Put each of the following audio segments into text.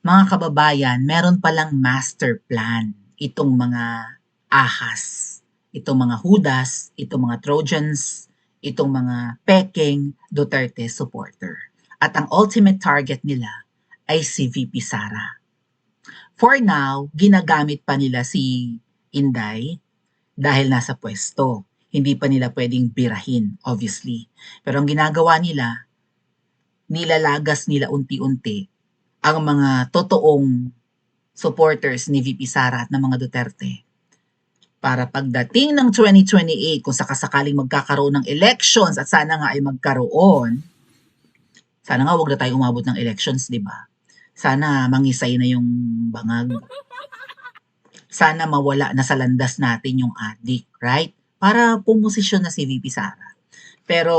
Mga kababayan, meron palang master plan itong mga ahas, itong mga Hudas, itong mga Trojans, itong mga peking Duterte supporter. At ang ultimate target nila ay si VP Sara. For now, ginagamit pa nila si Inday dahil nasa pwesto. Hindi pa nila pwedeng birahin, obviously. Pero ang ginagawa nila, nilalagas nila unti-unti ang mga totoong supporters ni VP Sara at ng mga Duterte para pagdating ng 2028 kung sakasakaling magkakaroon ng elections at sana nga ay magkaroon, sana nga wag na tayo umabot ng elections, di ba? Sana mangisay na yung bangag. Sana mawala na sa landas natin yung adik, right? Para pumosisyon na si VP Sara. Pero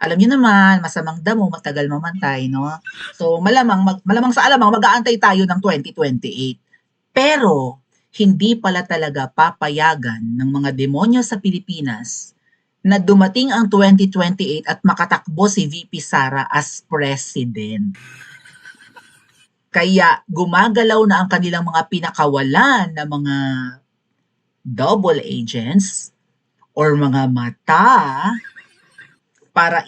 alam niyo naman, masamang damo, matagal mamantay, no? So malamang sa alamang mag-aantay tayo ng 2028. Pero hindi pala talaga papayagan ng mga demonyo sa Pilipinas na dumating ang 2028 at makatakbo si VP Sara as president. Kaya gumagalaw na ang kanilang mga pinakawalan na mga double agents or mga mata para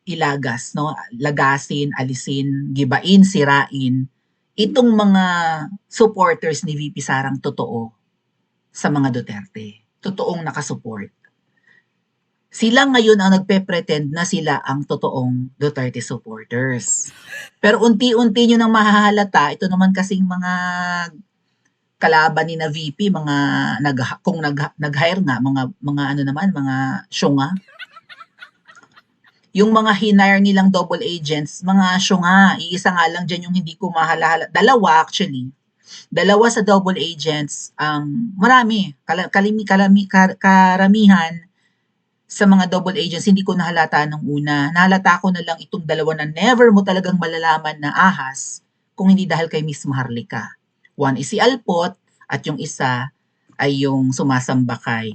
ilagas, no? Lagasin, alisin, gibain, sirain itong mga supporters ni VP Sarang totoo sa mga Duterte. Totoong nakasupport. Sila ngayon ang nagpe-pretend na sila ang totoong Duterte supporters. Pero unti-unti nyo nang mahahalata, ito naman kasing mga kalaban ni na VP, mga nag-hire nga, mga ano naman, mga syunga. Yung mga hinire nilang double agents, mga syunga, iisa nga lang dyan yung hindi ko mahala. Dalawa actually. Dalawa sa double agents, marami, karamihan sa mga double agents, hindi ko nahalata nung una. Nahalata ko na lang itong dalawa na never mo talagang malalaman na ahas kung hindi dahil kay Miss Maharlika. One is si Alpot at yung isa ay yung sumasamba kay.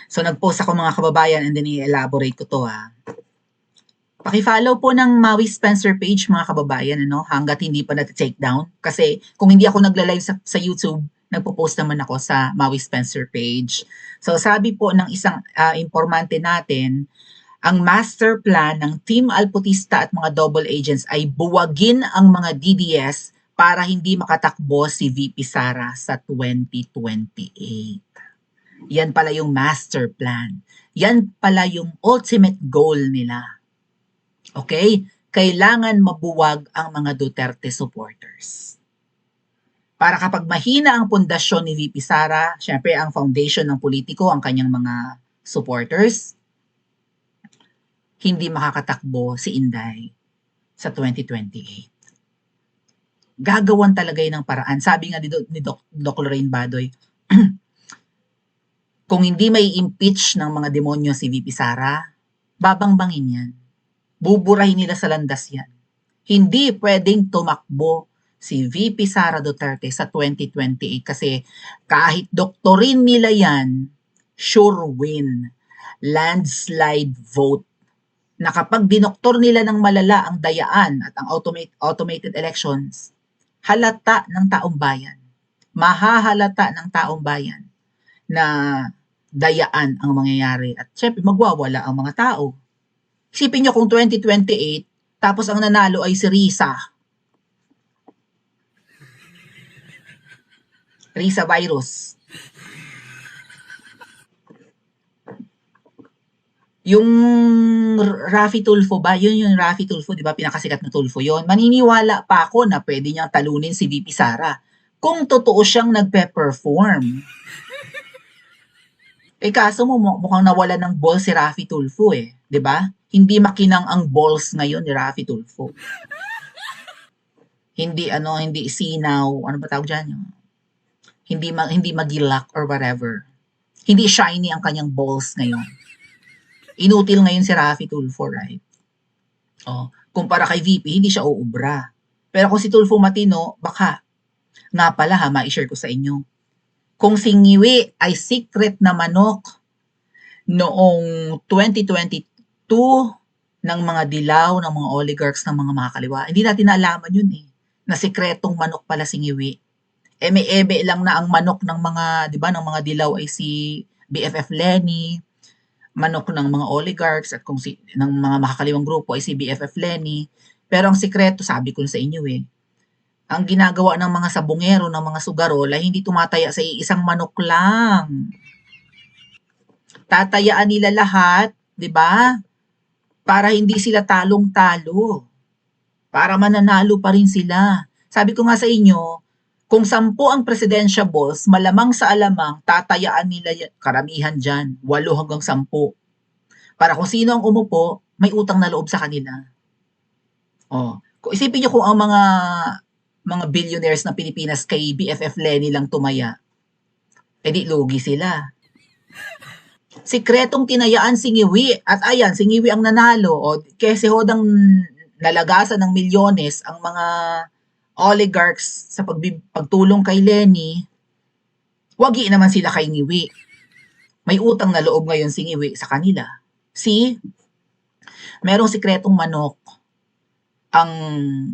So nag-post ako mga kababayan and then i-elaborate ko to ha. Paki-follow po ng Maui Spencer page mga kababayan hangga't hindi pa na-take down. Kasi kung hindi ako nagla-live sa YouTube, nagpo-post naman ako sa Maui Spencer page. So sabi po ng isang informante natin, ang master plan ng Team Alpotista at mga double agents ay buwagin ang mga DDS para hindi makatakbo si VP Sara sa 2028. Yan pala yung master plan. Yan pala yung ultimate goal nila. Okay? Kailangan mabuwag ang mga Duterte supporters. Para kapag mahina ang pundasyon ni VP Sara, syempre ang foundation ng politiko, ang kanyang mga supporters, hindi makakatakbo si Inday sa 2028. Gagawan talaga yun ng paraan. Sabi nga ni Doc Lorraine Badoy, kung hindi may impeach ng mga demonyo si VP Sara, babangbangin yan. Buburahin nila sa landas yan. Hindi pwedeng tumakbo si VP Sara Duterte sa 2028 kasi kahit doktorin nila yan, sure win. Landslide vote. Na kapag dinoktor nila ng malala ang dayaan at ang automated elections, halata ng taong bayan. Mahahalata ng taong bayan na dayaan ang mangyayari at syempre magwawala ang mga tao. Isipin nyo kung 2028 tapos ang nanalo ay si Risa. Risa virus. Yung Raffy Tulfo ba? Yun yung Raffy Tulfo, di ba? Pinakasikat na Tulfo yon. Maniniwala pa ako na pwede niyang talunin si VP Sara kung totoo siyang nagpe-perform. Kaso mo mukhang nawala ng balls si Raffy Tulfo 'di ba? Hindi makinang ang balls ngayon ni Raffy Tulfo. Hindi sinaw, ano ba tawag diyan? Hindi magilak or whatever. Hindi shiny ang kanyang balls ngayon. Inutil ngayon si Raffy Tulfo, right? Kumpara kay VP, hindi siya uubra. Pero kung si Tulfo matino, baka. Nga pala ma-share ko sa inyo. Kung si Ngiwi ay secret na manok noong 2022, ng mga dilaw, ng mga oligarchs, ng mga makakaliwa. Hindi natin naalaman yun eh, na sikretong manok pala si Ngiwi. Eme-eme lang na ang manok ng mga, di ba, ng mga dilaw ay si BFF Lenny, manok ng mga oligarchs at kung ng mga makakaliwang grupo ay si BFF Lenny. Pero ang sikreto, sabi ko sa inyo eh, ang ginagawa ng mga sabungero, ng mga sugarol ay hindi tumataya sa isang manok lang. Tatayaan nila lahat, di ba? Para hindi sila talong-talo. Para mananalo pa rin sila. Sabi ko nga sa inyo, kung 10 ang presidentiables, malamang sa alamang, tatayaan nila karamihan dyan, 8 hanggang 10. Para kung sino ang umupo, may utang na loob sa kanila. Oh, kung isipin niyo kung ang mga billionaires ng Pilipinas kay BFF Lenny lang tumaya, edi lugi sila. Sikretong tinayaan si Ngiwi at ayan, si Ngiwi ang nanalo o kese hodang nalagasan ng milyones ang mga oligarchs sa pagtulong kay Lenny, wagi naman sila kay Ngiwi. May utang na loob ngayon si Ngiwi sa kanila. See? Merong sikretong manok ang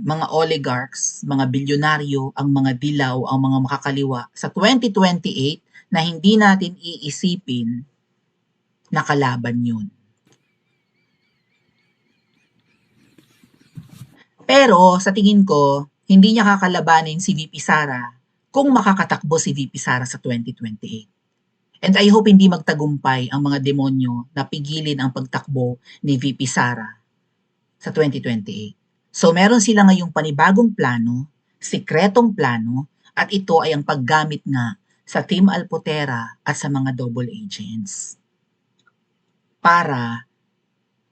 mga oligarchs, mga bilyonaryo, ang mga dilaw, ang mga makakaliwa sa 2028 na hindi natin iisipin na kalaban yun. Pero sa tingin ko, hindi niya kakalabanin si VP Sara kung makakatakbo si VP Sara sa 2028. And I hope hindi magtagumpay ang mga demonyo na pigilin ang pagtakbo ni VP Sara sa 2028. So meron sila ngayong panibagong plano, sikretong plano, at ito ay ang paggamit nga sa Team Alpotera at sa mga double agents para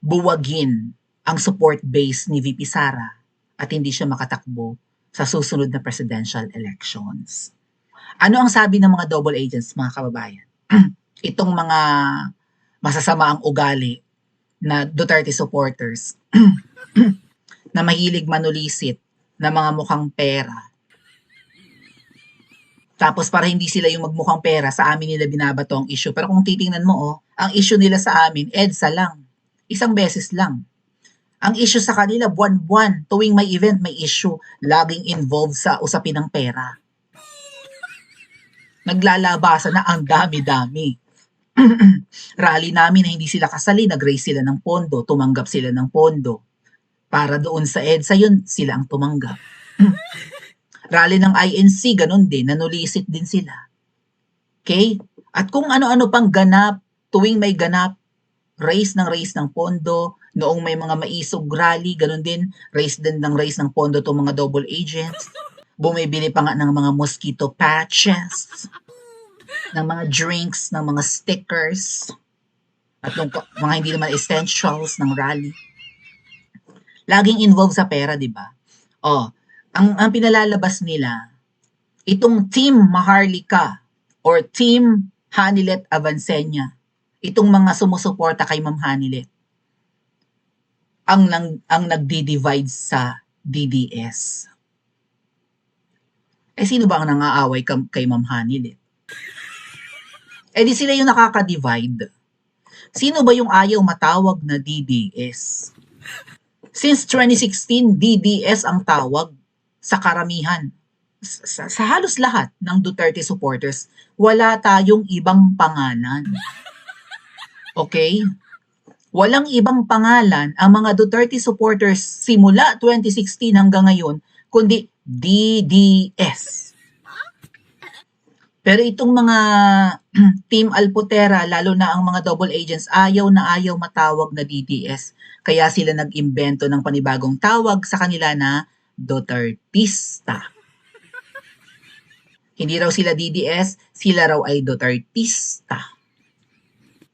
buwagin ang support base ni VP Sara at hindi siya makatakbo sa susunod na presidential elections. Ano ang sabi ng mga double agents, mga kababayan? Itong mga masasama ang ugali na Duterte supporters na mahilig manulisit na mga mukhang pera. Tapos para hindi sila yung magmukhang pera, sa amin nila binabato ang issue. Pero kung titingnan mo, ang issue nila sa amin, EDSA lang. Isang beses lang. Ang issue sa kanila, buwan-buwan. Tuwing may event, may issue. Laging involved sa usapin ng pera. Naglalabasan na ang dami-dami. Rally namin na hindi sila kasali, nag-raise sila ng pondo, tumanggap sila ng pondo. Para doon sa EDSA yun, sila ang tumanggap. Rally ng INC, ganun din, nanulisit din sila. Okay? At kung ano-ano pang ganap, tuwing may ganap, raise ng pondo, noong may mga maisog rally, ganun din, raise ng pondo to mga double agents. Bumibili pa nga ng mga mosquito patches, ng mga drinks, ng mga stickers, at ng mga hindi naman essentials ng rally. Laging involved sa pera, di ba? Oh, ang pinalalabas nila, itong Team Maharlika or Team Hanilet Avancenia, itong mga sumusuporta kay Ma'am Hanilet, ang nagdi-divide sa DDS. Sino ba ang nangaaway kay Ma'am Hanilet? Di sila yung nakaka-divide. Sino ba yung ayaw matawag na DDS? Since 2016, DDS ang tawag sa karamihan. Sa halos lahat ng Duterte supporters, wala tayong ibang pangalan. Okay? Walang ibang pangalan ang mga Duterte supporters simula 2016 hanggang ngayon, kundi DDS. Pero itong mga Team Alpotera, lalo na ang mga double agents, ayaw na ayaw matawag na DDS. Kaya sila nag-imbento ng panibagong tawag sa kanila na Dutertista. Hindi raw sila DDS, sila raw ay Dutertista.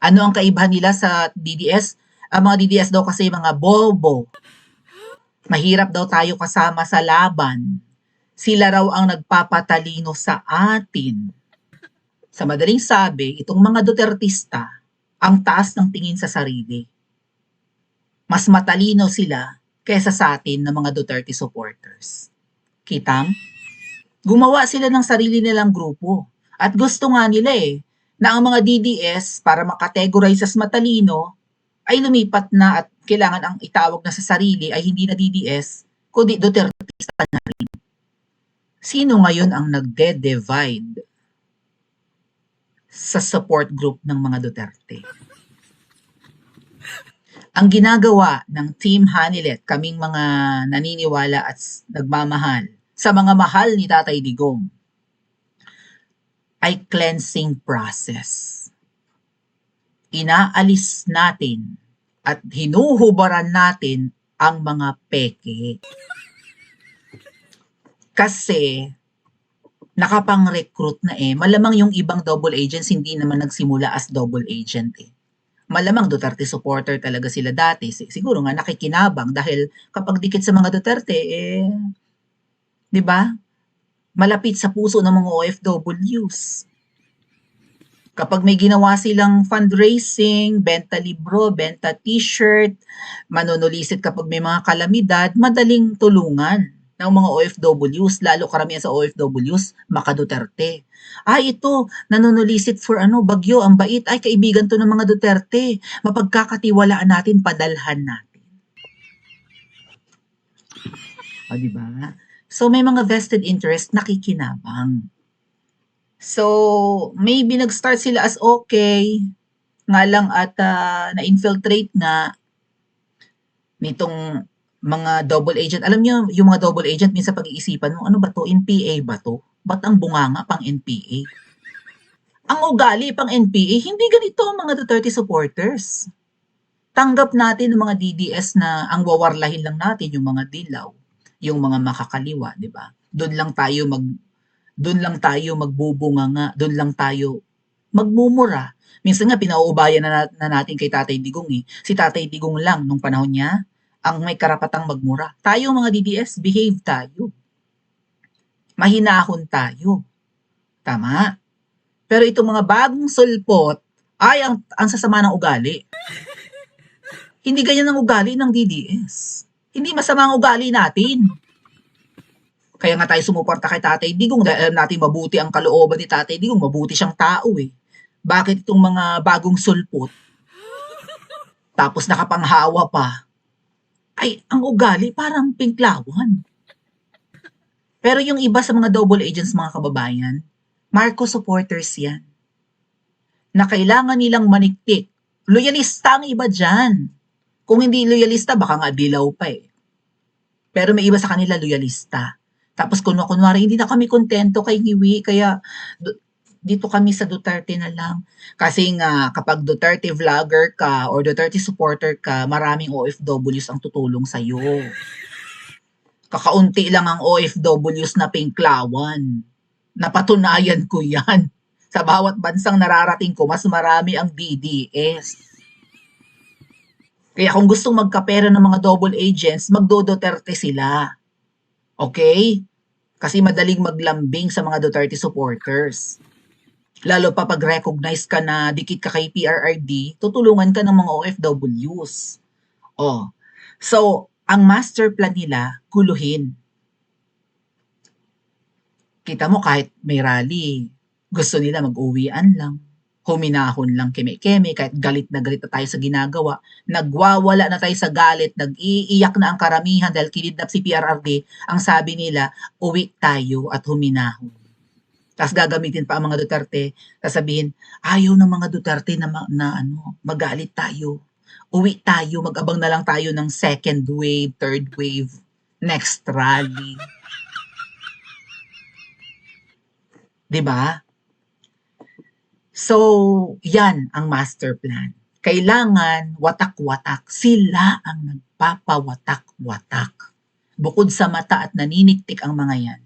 Ano ang kaibahan nila sa DDS? Ang mga DDS daw kasi mga bobo. Mahirap daw tayo kasama sa laban. Sila raw ang nagpapatalino sa atin. Sa madaling sabi, itong mga Dutertista, ang taas ng tingin sa sarili. Mas matalino sila kaysa sa atin ng mga Duterte supporters. Kitang? Gumawa sila ng sarili nilang grupo. At gusto nga nila na ang mga DDS, para makategorize as matalino, ay lumipat na at kailangan ang itawag na sa sarili ay hindi na DDS, kundi Dutertista na rin. Sino ngayon ang nagde-divide sa support group ng mga Duterte? Ang ginagawa ng Team Hanilet, kaming mga naniniwala at nagmamahal sa mga mahal ni Tatay Digong, ay cleansing process. Inaalis natin at hinuhubaran natin ang mga peke. Kasi nakapang-recruit na malamang yung ibang double agents hindi naman nagsimula as double agent Malamang Duterte supporter talaga sila dati. Siguro nga nakikinabang dahil kapag dikit sa mga Duterte, 'di ba? Malapit sa puso ng mga OFWs. Kapag may ginawa silang fundraising, benta libro, benta t-shirt, manunulisit kapag may mga kalamidad, madaling tulungan ng mga OFWs, lalo karamihan sa OFWs, maka-Duterte. Ito, nanunulisit for bagyo, ang bait. Kaibigan to ng mga Duterte. Mapagkakatiwalaan natin, padalhan natin. Diba? So, may mga vested interest nakikinabang. So, maybe nag-start sila as okay, nga lang at na-infiltrate nga nitong mga double agent. Alam niyo, yung mga double agent, minsan pag-iisipan mo, ano ba to? NPA ba to? Ba't ang bunganga pang NPA? Ang ugali pang NPA, hindi ganito ang mga Duterte supporters. Tanggap natin ng mga DDS na ang wawarlahin lang natin yung mga dilaw, yung mga makakaliwa, di ba? Doon lang tayo magbubunganga, doon lang tayo magmumura. Minsan nga pinauubayan na natin kay Tatay Digong Si Tatay Digong lang nung panahon niya ang may karapatang magmura. Tayo mga DDS, behave tayo. Mahinahon tayo. Tama? Pero itong mga bagong sulpot ay ang sasama ng ugali. Hindi ganyan ang ugali ng DDS. Hindi masama ang ugali natin. Kaya nga tayo sumuporta kay Tatay Digong dahil alam natin mabuti ang kalooban ni Tatay Digong, mabuti siyang tao Bakit itong mga bagong sulpot, tapos nakapanghawa pa, ang ugali parang pinklawan. Pero yung iba sa mga double agents, mga kababayan, Marcos supporters yan. Na kailangan nilang maniktik. Loyalista ang iba dyan. Kung hindi loyalista, baka nga dilaw pa Pero may iba sa kanila loyalista. Tapos kunwari, hindi na kami kontento kay Hiwi, kaya dito kami sa Duterte na lang. Kasi nga, kapag Duterte vlogger ka or Duterte supporter ka, maraming OFWs ang tutulong sa'yo. Kakaunti lang ang OFWs na pinklawan. Napatunayan ko yan. Sa bawat bansang nararating ko, mas marami ang DDS. Kaya kung gustong magkapera ng mga double agents, magdo-Duterte sila. Okay? Kasi madaling maglambing sa mga Duterte supporters. Lalo pa pag recognize ka na dikit ka kay PRRD, tutulungan ka ng mga OFWs. So, ang master plan nila, guluhin. Kita mo kahit may rally, gusto nila mag-uwian lang. Huminahon lang keme-keme, kahit galit na tayo sa ginagawa. Nagwawala na tayo sa galit, nag-iiyak na ang karamihan dahil kinidnap si PRRD. Ang sabi nila, uwi tayo at huminahon. Tapos gagamitin pa ang mga Duterte, sasabihin, ayaw ng mga Duterte na magalit tayo. Uwi tayo, mag-abang na lang tayo ng second wave, third wave, next rally. Diba? So, yan ang master plan. Kailangan watak-watak. Sila ang nagpapawatak-watak. Bukod sa mata at naniniktik ang mga yan,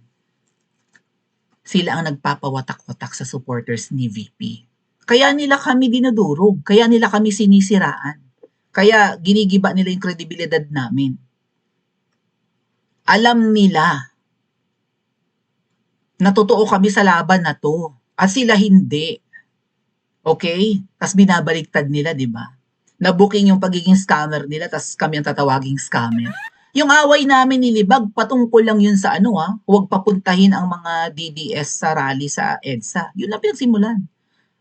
sila ang nagpapawatak-watak sa supporters ni VP. Kaya nila kami dinudurog. Kaya nila kami sinisiraan. Kaya ginigiba nila yung kredibilidad namin. Alam nila na totoo kami sa laban na to. At sila hindi. Okay? Tapos binabaliktad nila, di ba? Na-booking yung pagiging scammer nila, tapos kami ang tatawaging scammer. Yung away namin nilibag, patungkol lang yun sa huwag papuntahin ang mga DDS sa rally sa EDSA. Yun lang pinagsimulan.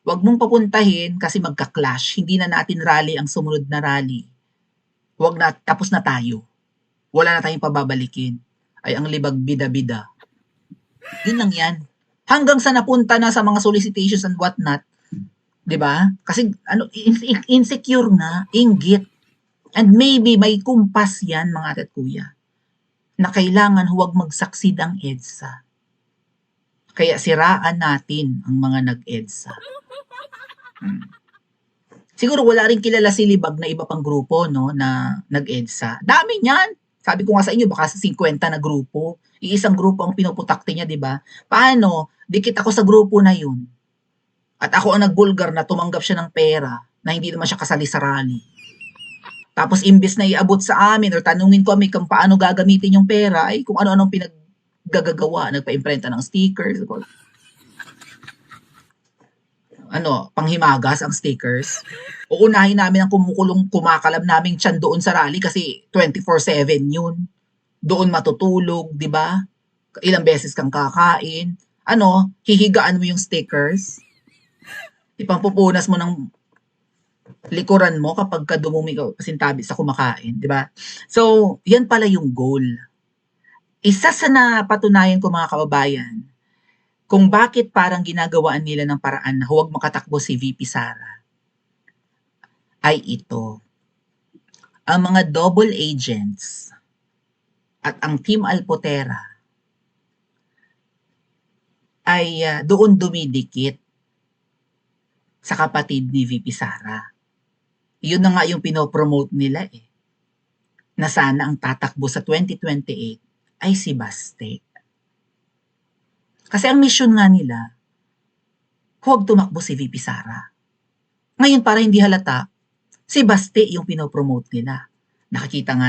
Huwag mong papuntahin kasi magka-clash. Hindi na natin rally ang sumunod na rally. Huwag na, tapos na tayo. Wala na tayong pababalikin. Ay ang libag bida-bida. Yun lang yan. Hanggang sa napunta na sa mga solicitations and whatnot, 'di ba? Kasi insecure nga, inggit. And maybe may kumpas yan mga ate at kuya na kailangan huwag mag-succeed ang EDSA. Kaya siraan natin ang mga nag-EDSA. Siguro wala rin kilala si Libag na iba pang grupo no na nag-EDSA. Dami niyan. Sabi ko nga sa inyo baka sa 50 na grupo. Iisang grupo ang pinuputakti niya, 'di ba? Paano? Dikit ako sa grupo na 'yun. At ako ang nagbulgar na tumanggap siya ng pera na hindi naman siya kasali sa rally. Tapos imbes na iabot sa amin or tanungin ko kami kung paano gagamitin yung pera, ay kung ano-anong pinaggagawa, nagpa-imprenta ng stickers, panghimagas ang stickers. Uunahin namin ang kumakalab naming tiyan doon sa rally kasi 24/7 yun. Doon matutulog, di ba? Ilang beses kang kakain. Hihigaan mo yung stickers. Ipampupunas mo ng likuran mo kapag ka dumumi ka pasintabi sa kumakain, di ba? So, yan pala yung goal. Isa sa napatunayan ko mga kababayan, kung bakit parang ginagawaan nila ng paraan na huwag makatakbo si VP Sara, ay ito. Ang mga double agents at ang Team Alpotera ay doon dumidikit sa kapatid ni VP Sara. Yun na nga yung pinopromote nila na sana ang tatakbo sa 2028 ay si Baste. Kasi ang mission nga nila, huwag tumakbo si VP Sara. Ngayon para hindi halata, si Baste yung pinopromote nila.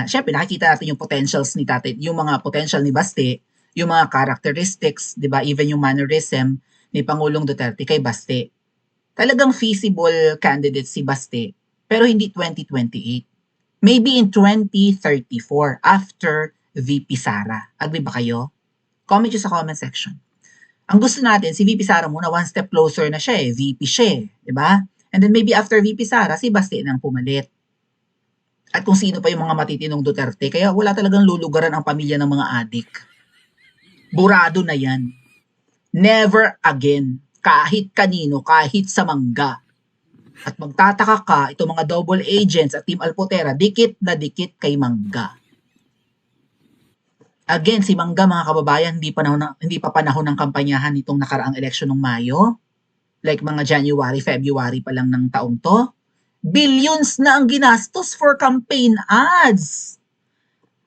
Syempre nakikita natin yung potentials ni Tatay, yung mga potential ni Baste, yung mga characteristics, di ba, even yung mannerism ni Pangulong Duterte kay Baste. Talagang feasible candidate si Baste, pero hindi 2028. Maybe in 2034, after VP Sara. Agree ba kayo? Comment nyo sa comment section. Ang gusto natin, si VP Sara muna, one step closer na siya VP siya di ba? And then maybe after VP Sara, si Baste nang pumalit. At kung sino pa yung mga matitinong Duterte, kaya wala talagang lulugaran ang pamilya ng mga adik. Burado na yan. Never again. Kahit kanino, kahit sa mangga. At magtataka ka, itong mga double agents at Team Alpotera, dikit na dikit kay Mangga. Again, si Mangga mga kababayan, hindi pa panahon ng kampanyahan nitong nakaraang eleksyon ng Mayo. Like mga January, February pa lang ng taong to. Billions na ang ginastos for campaign ads.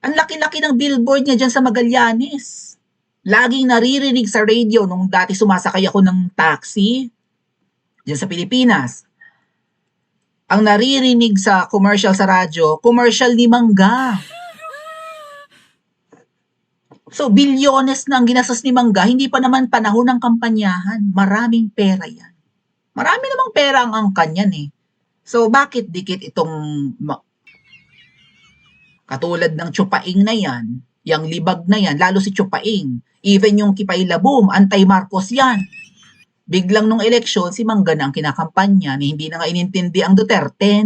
Ang laki-laki ng billboard niya dyan sa Magallanes. Laging naririnig sa radio nung dati sumasakay ako ng taxi dyan sa Pilipinas. Ang naririnig sa commercial sa radyo, commercial ni Mangga. So, bilyones na ang ginastos ni Mangga, hindi pa naman panahon ng kampanyahan. Maraming pera yan. Marami namang pera ang angkan yan So, bakit dikit itong katulad ng Chupaing na yan, yung Libag na yan, lalo si Chupaing, even yung Kipay Labum, anti-Marcos yan. Biglang nung eleksyon, si Mangga na ang kinakampanya, hindi na nga inintindi ang Duterte,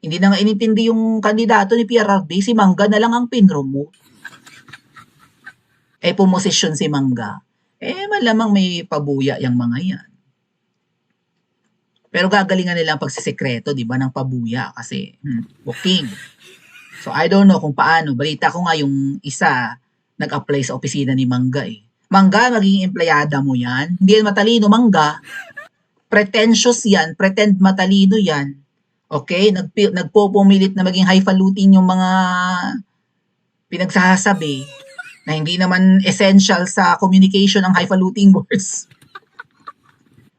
hindi na nga inintindi yung kandidato ni PRRD, si Mangga na lang ang pinromote. Pumosisyon si Mangga. Malamang may pabuya yung mga yan. Pero gagalingan nila ang pagsisekreto, di ba, ng pabuya kasi booking. So, I don't know kung paano. Balita ko nga yung isa nag-apply sa opisina ni Mangga Mangga, magiging empleyada mo yan. Hindi yan matalino, Mangga. Pretentious yan. Pretend matalino yan. Okay? Nagpupumilit na maging highfalutin yung mga pinagsasabi na hindi naman essential sa communication ang highfalutin words.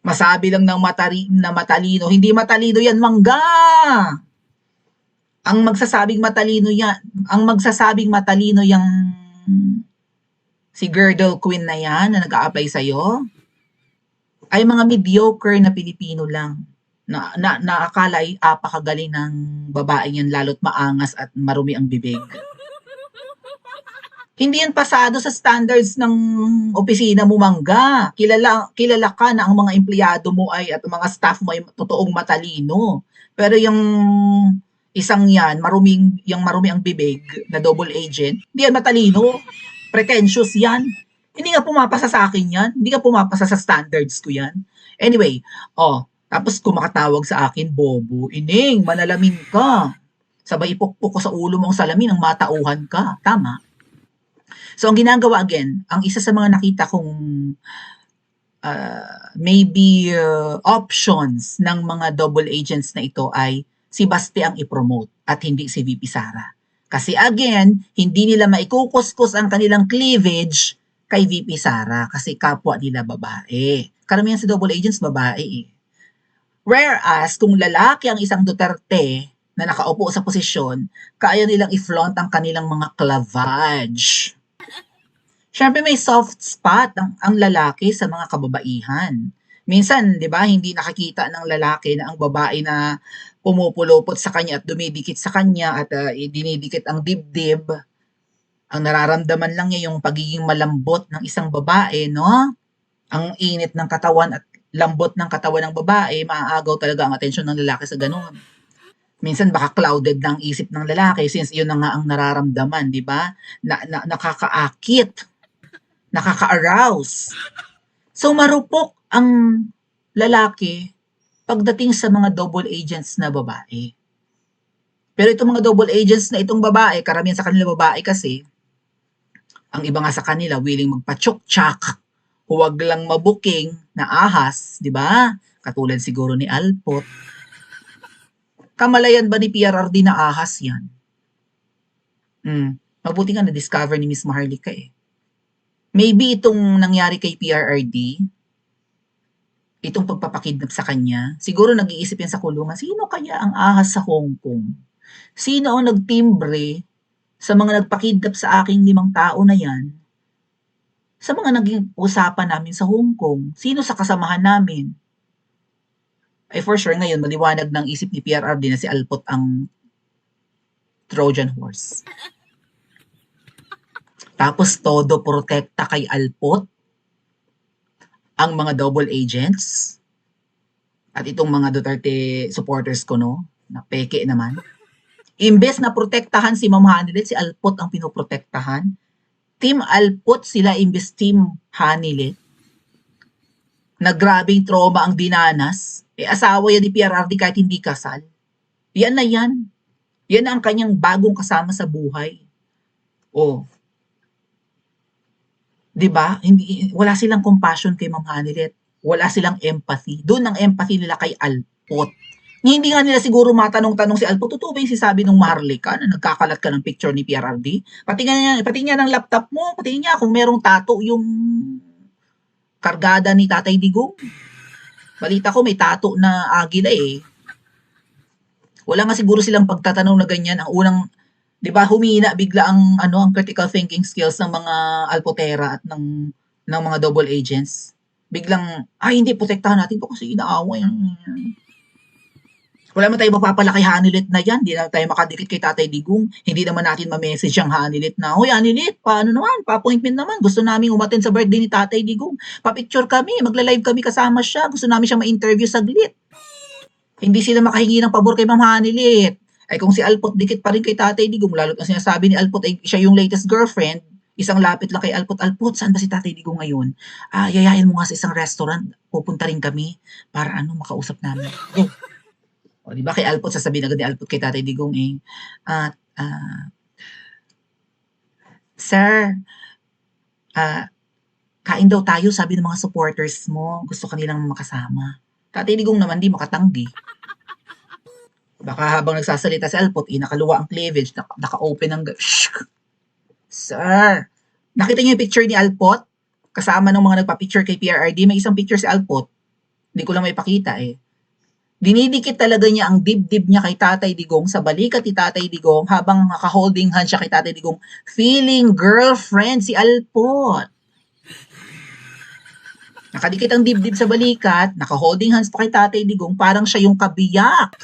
Masabi lang ng matalino. Hindi matalino yan, Mangga. Ang magsasabing matalino yung si Girdle Queen na yan na nag-a-apply sa'yo ay mga mediocre na Pilipino lang na akala ay apakagaling ng babaeng yan lalo't maangas at marumi ang bibig. Hindi yan pasado sa standards ng opisina mo, mangga. Kilala ka na ang mga empleyado mo ay at mga staff mo ay totoong matalino. Pero yung isang yan, marumi ang bibig na double agent, hindi yan matalino. Pretentious yan. Hindi nga pumapasa sa akin yan. Hindi nga pumapasa sa standards ko yan. Anyway, tapos kumakatawag sa akin, bobo, ining, manalamin ka. Sabay ipukpok ko sa ulo mo ang salamin ng matauhan ka. Tama. So, ang ginagawa again, ang isa sa mga nakita kong maybe options ng mga double agents na ito ay si Basti ang i-promote at hindi si VP Sara. Kasi again, hindi nila maikukuskus ang kanilang cleavage kay VP Sara kasi kapwa nila babae. Karamihan sa double agents babae eh. Whereas, kung lalaki ang isang Duterte na nakaupo sa posisyon, kaya nilang i-flaunt ang kanilang mga clavage. Siyempre may soft spot ang lalaki sa mga kababaihan. Minsan, 'di ba, hindi nakikita ng lalaki na ang babae na pumupulupot sa kanya at dumidikit sa kanya at dinidikit ang dibdib. Ang nararamdaman lang niya yung pagiging malambot ng isang babae, no? Ang init ng katawan at lambot ng katawan ng babae, maaagaw talaga ang atensyon ng lalaki sa ganun. Minsan baka clouded ng isip ng lalaki since yun na nga ang nararamdaman, 'di ba? Nakakaakit, nakaka-arouse. So marupok ang lalaki pagdating sa mga double agents na babae. Pero itong mga double agents na itong babae, karamihan sa kanila babae kasi, ang iba nga sa kanila willing magpa-chok-chak, huwag lang mabuking na ahas, di ba? Katulad siguro ni Alpot. Kamalayan ba ni PRRD na ahas yan? Mabuti nga na-discover ni Miss Maharlika eh. Maybe itong nangyari kay PRRD, itong pagpapakidnap sa kanya, siguro nag-iisip yan sa kulungan, sino kaya ang ahas sa Hong Kong? Sino ang nagtimbre sa mga nagpakidnap sa aking 5 tao na yan? Sa mga naging usapan namin sa Hong Kong, sino sa kasamahan namin? Ay for sure ngayon, maliwanag ng isip ni PRRD na si Alpot ang Trojan horse. Tapos todo protekta kay Alpot ang mga double agents at itong mga Duterte supporters ko, no, na peke naman. Imbes na protektahan si Ma'am Hanilet, si Alpot ang pinoprotektahan. Team Alpot sila imbes Team Hanilet. Na grabing trauma ang dinanas. Asawa yan ni PRRD kahit hindi kasal. Yan na yan. Yan na ang kanyang bagong kasama sa buhay. 'Di ba? Wala silang compassion kay Ma'am Hanilet. Wala silang empathy. Doon ang empathy nila kay Alpot. Hindi nga nila siguro matanong-tanong si Alpot, totoo ba yung sinasabi ng Maharlika na nagkakalat ka ng picture ni PRRD? Patingin ng laptop mo, patingin niya kung merong tato yung kargada ni Tatay Digong. Balita ko may tato na agila eh. Wala nga siguro silang pagtatanong na ganyan. Ang unang, 'di ba, humina bigla ang ang critical thinking skills ng mga Alpotera at ng mga double agents. Biglang hindi protektahan natin 'to kasi inaaway. Wala man tayong mapapala kay Hanilet na yan. Hindi na tayo makadikit kay Tatay Digong. Hindi naman natin ma-message ang Hanilet na, "Hoy Hanilet, paano naman? Pa-appointment naman. Gusto namin umattend sa birthday ni Tatay Digong. Pa-picture kami, magla-live kami kasama siya. Gusto namin siya ma-interview saglit." Hindi sila makahingi ng pabor kay Ma'am Hanilet. Ay kung si Alpot dikit pa rin kay Tatay Digong, lalo't ang sinasabi ni Alpot ay siya yung latest girlfriend, isang lapit lang kay Alpot, "Alpot, saan ba si Tatay Digong ngayon? Yayain mo nga sa isang restaurant, pupunta rin kami para makausap namin." Di ba kay Alpot, sasabihin agad ni Alpot kay Tatay Digong "Sir, kain daw tayo, sabi ng mga supporters mo, gusto kanilang makasama." Tatay Digong naman di makatanggi. Baka habang nagsasalita si Alpot, nakaluwa ang cleavage, naka-open ang "Sir, nakita niyo yung picture ni Alpot? Kasama ng mga nagpa-picture kay PRRD, may isang picture si Alpot. Hindi ko lang maipakita eh. Dinidikit talaga niya ang dibdib niya kay Tatay Digong sa balikat ni Tatay Digong habang naka-holding hand siya kay Tatay Digong. Feeling girlfriend si Alpot. Nakadikit ang dibdib sa balikat, naka-holding hands pa kay Tatay Digong, parang siya yung kabiyak.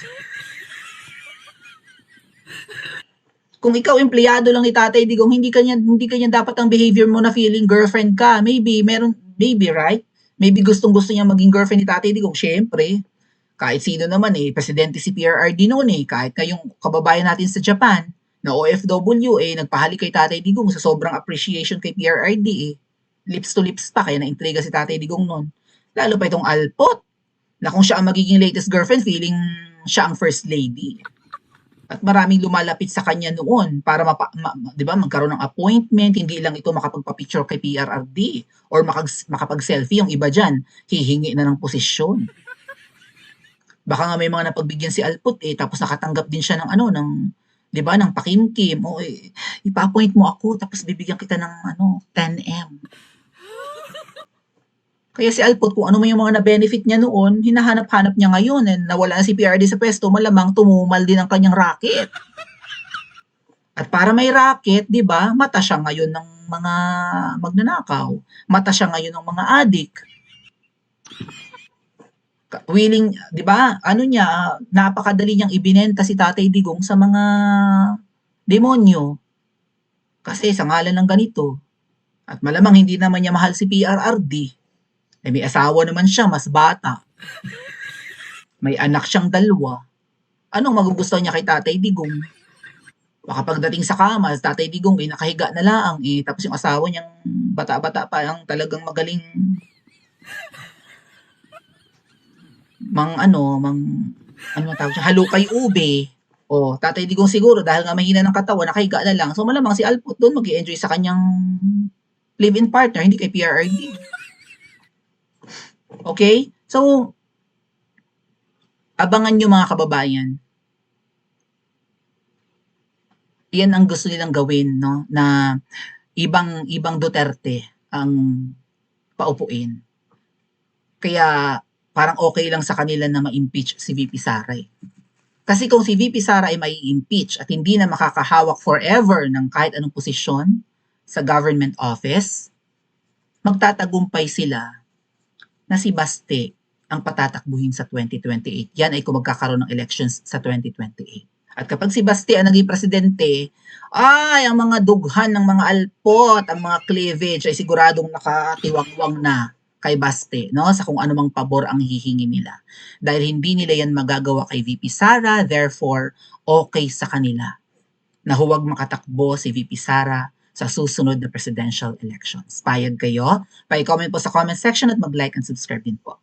Kung ikaw empleyado lang ni Tatay Digong, hindi kanya dapat ang behavior mo na feeling girlfriend ka. Maybe, right? Maybe gustong-gusto niya maging girlfriend ni Tatay Digong. Syempre, kahit sino naman presidente si PRRD noon kahit kayong kababayan natin sa Japan, na OFW nagpahalik kay Tatay Digong sa sobrang appreciation kay PRRD Lips to lips pa, kaya naintriga si Tatay Digong noon. Lalo pa itong Alpot, na kung siya ang magiging latest girlfriend, feeling siya ang first lady. At maraming lumalapit sa kanya noon para 'di ba, magkaroon ng appointment, hindi lang ito makapagpa-picture kay PRRD or makapag-selfie yung iba diyan, hihingi na ng posisyon. Baka nga may mga napagbigyan si Alput tapos nakatanggap din siya ng ng 'di ba, ng pakimkim, "O ipa-appoint mo ako tapos bibigyan kita ng 10M." Kaya si Alput kung ano man yung mga na-benefit niya noon, hinahanap-hanap niya ngayon nawala na si PRRD sa pwesto, malamang tumumal din ang kanyang racket. At para may racket, 'di ba, mata siya ngayon ng mga magnanakaw, mata siya ngayon ng mga adik. Willing, 'di ba, napakadali niyang ibinenta si Tatay Digong sa mga demonyo. Kasi sa ngalan ng ganito, at malamang hindi naman niya mahal si PRRD. May asawa naman siya, mas bata. May anak siyang 2. Anong magugustuhan niya kay Tatay Digong? Baka pagdating sa kama, si Tatay Digong nakahiga na laang tapos yung asawa niyang bata-bata pa ang talagang magaling ano tawag siya, halukay ube. Tatay Digong siguro dahil nga mahina ng katawan, nakahiga na lang. So malamang si Alput doon mag-i-enjoy sa kanyang live-in partner, hindi kay PRRD. Okay? So, abangan nyo mga kababayan. Yan ang gusto nilang gawin, no? Na ibang Duterte ang paupuin. Kaya parang okay lang sa kanila na ma-impeach si VP Sara. Kasi kung si VP Sara ay mai-impeach at hindi na makakahawak forever ng kahit anong posisyon sa government office, magtatagumpay sila na si Baste ang patatakbuhin sa 2028. Yan ay kung magkakaroon ng elections sa 2028. At kapag si Baste ang naging presidente, ang mga dughan ng mga Alpot, ang mga cleavage ay siguradong nakatiwangwang na kay Baste, no? Sa kung anumang pabor ang hihingi nila. Dahil hindi nila yan magagawa kay VP Sara, therefore, okay sa kanila na huwag makatakbo si VP Sara sa susunod na presidential elections. Payag kayo? Pa-comment po sa comment section at mag-like and subscribe din po.